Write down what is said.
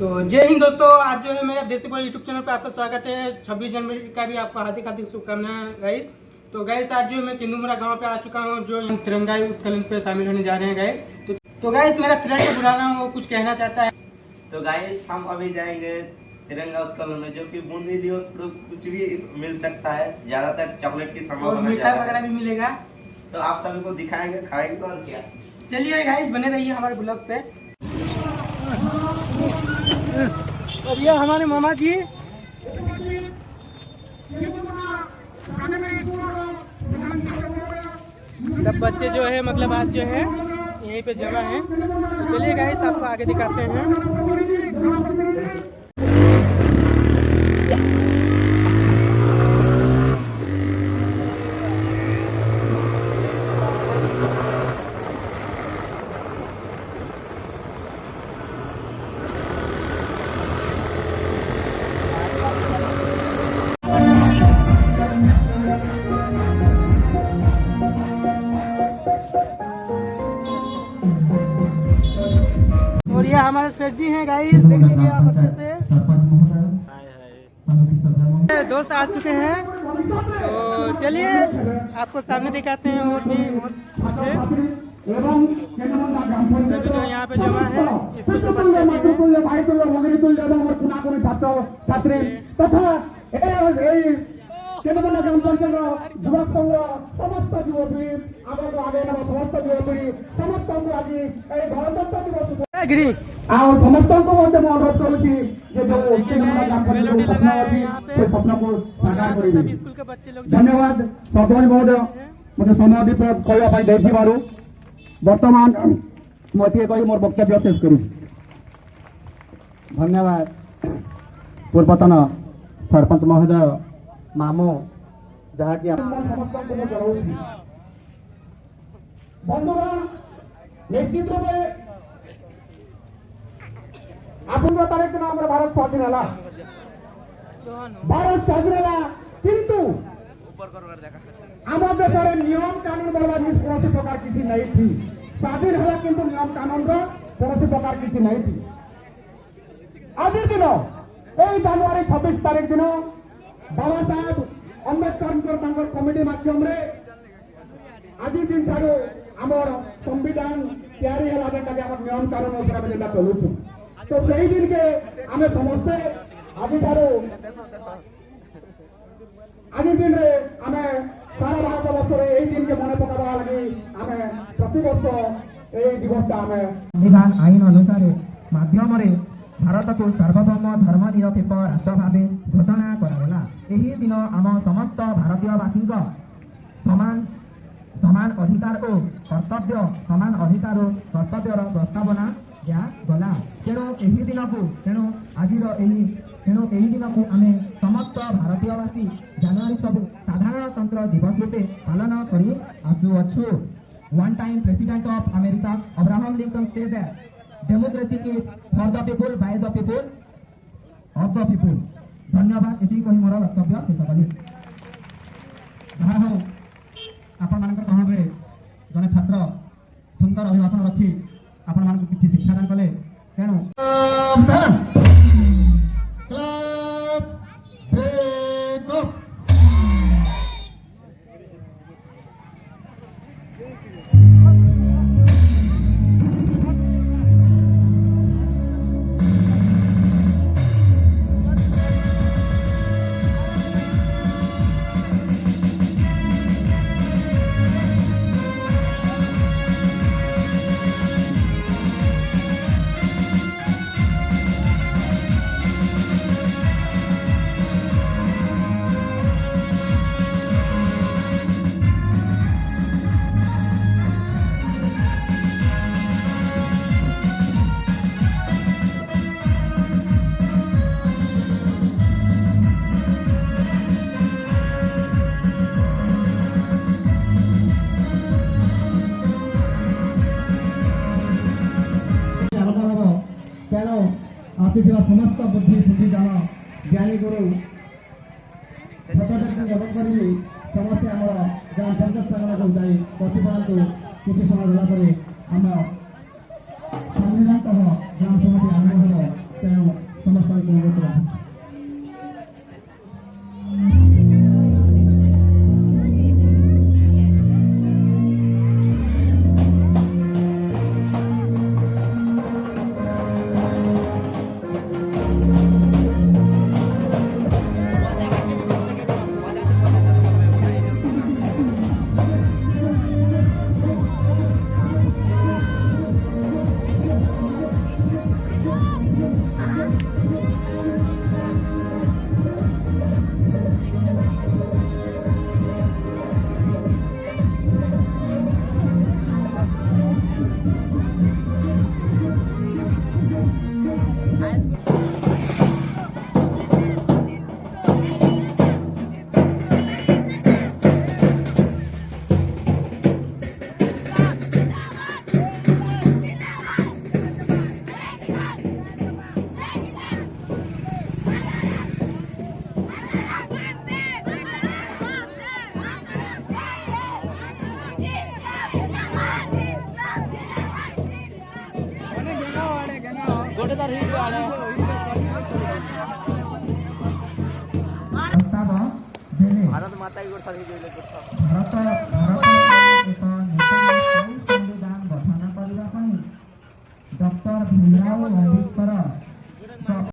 तो जय हिंद दोस्तों, आज जो है मेरा देसी बॉय यूट्यूब चैनल पे आपका स्वागत है। 26 जनवरी का भी आपको हार्दिक हार्दिक शुभकामनाएं गाइस। तो गाइस आज जो मैं किंदुमुरा गांव पे आ चुका हूं, जो हम तिरंगा उत्कलन पे शामिल होने जा रहे हैं गाइस। तो गाइस मेरा फ्रेंड है बुलाना, वो कुछ कहना चाहता है। तो गाइस हम अभी जाएंगे तिरंगा उत्कलन में, जो कि बूंदी लियो कुछ भी मिल सकता है, ज्यादातर चॉकलेट की संभावना और मिठाई वगैरह भी मिलेगा। तो आप सभी को दिखाएंगे, खाएंगे और क्या। चलिए गाइस बने रहिए हमारे ब्लॉग पे। और ये हमारे मामा जी, सब बच्चे जो है मतलब आज जो है यहीं पे जमा है। तो चलिए गाइस आपको आगे दिखाते हैं। और ये हमारे सेठ जी हैं गाइस, देख लीजिए आप अच्छे से। दोस्त आ चुके हैं, तो चलिए आपको सामने दिखाते हैं। और भी बहुत कुछ है, सभी जो यहाँ पे जमा है, स्कूल के बच्चे भी हैं। কেন্দ্রকোনা গ্রাম পঞ্চায়েত যুবক সংঘ সমস্ত যুবপীড়ি আমাদের আগে সমস্ত যুবপীড়ি সমস্ত আজি এই গণতন্ত্র দিবস আর সমস্ত মধ্যে অনুরোধ করছি যে স্বপ্নକୁ সাকার କରିବେ। ধন্যবাদ সরপঞ্চ মহোদয় মতে সময় ବି କହିବା ପାଇଁ ଦେଇଥିବାରୁ। ବର୍ତ୍ତମାନ ମୁଁ ଏତିକି କହି ମୋର ବକ୍ତବ୍ୟ ଶେଷ କରୁଛି। ଧନ୍ୟବାଦ ପୂର୍ବତନ ସରପଞ୍ଚ ମହୋଦୟ मामो जहाँकि बंधुगण निश्चित रूपे आपन तारीख दिन हमारा भारत स्वाधीन है, भारत स्वाधीन है, किंतु आम देश नियम कानून बर्बाद कौन प्रकार किसी नहीं थी। स्वाधीन है किंतु नियम कानून कौन प्रकार किसी नहीं थी। आज दिन यही जनवरी 26 तारीख दिन बाबा साहेब अंबेडकर कमिटी माध्यम आज दिन ठार आमर संविधान तैयारी है, नियम कानून अनुसार चलुँ। तो सही दिन के आम समस्ते आज दिन आम सारा भारत वर्ष यही दिन के मन पकड़ा लगी आम प्रति वर्ष यही दिवस आम संविधान आईन अनुसार माध्यम भारत को सार्वभौम धर्मनिरपेक्ष राष्ट्र भाव घोषणा करागला। यही दिन आम समस्त भारतीयवासी समान समान अधिकार और कर्तव्य समान अधिकार और कर्तव्यर प्रस्तावना दिगला। तेणु यही दिन को आज यही दिन को आम समस्त भारतीयवासी जनवरी 26 साधारणतंत्र दिवस रूपे पालन कर आसुअछु। One time president of America Abraham Lincoln said that democracy is for the people by the people of the people. धन्यवाद। ये कही मोर वक्तव्य शेष कली। जहाँ हो आपण मान कहणे जड़े छात्र सुंदर अभिभाषण रखी आपण मान किसी शिक्षादान कले। तेणु समस्त बुद्धि सुधीजन ज्ञानी गुरु समस्ते आम ग्राम पंचायत स्थान को जाए प्रतिपादन किसी समय गलापर आम संविधान ग्राम समिति आरंभ हो। ପ୍ରସ୍ତାବ ଦେଲେ ଭାରତ